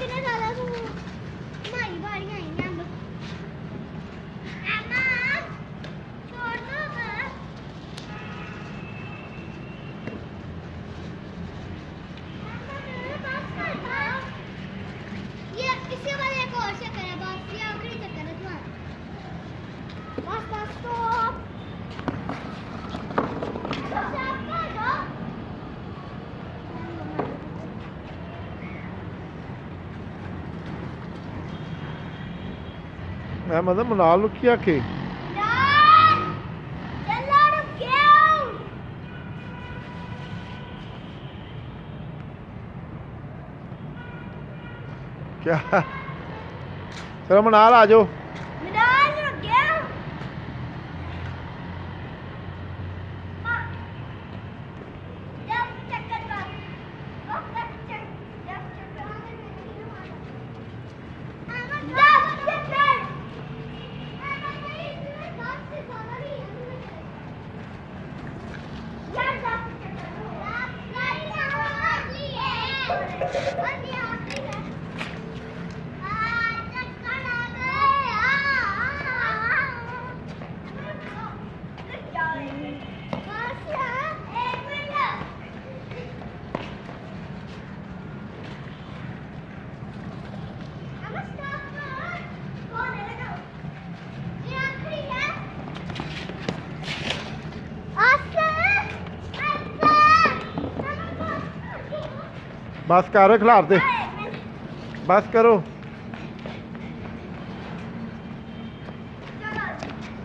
ਕਿੰਨੇ ਜ਼ਿਆਦਾ ਤੂੰ ਮਾਈ ਬਾੜੀਆਂ ਆਈਆਂ ਅੰਬ ਅਮਾ ਛੋੜ ਦੋ ਬਸ ये इसके बाद एक और चक्कर है बस ये आखिरी चक्कर है तुम्हारा बस बस स्टॉप ਮੈਂ ਮਤਲਬ ਨਾਲ ਨੂੰ ਕੀ ਆਖੇ ਚੱਲਾ ਰੁਕਿਓ ਕਿਆ ਚਲੋ ਮਨਾਲ ਆ ਜਾਓ ਮਨਾਲ ਰੁਕਿਓ ਜਬ ਚੱਕਰ ਬਾਅਦ ਉਹ ਚੱਕਰ ਜਬ ਚੱਕਰ ਜਬ ਚੱਕਰ ਬਸ ਕਰ ਖਿਲਾਰ ਦੇ ਬਸ ਕਰੋ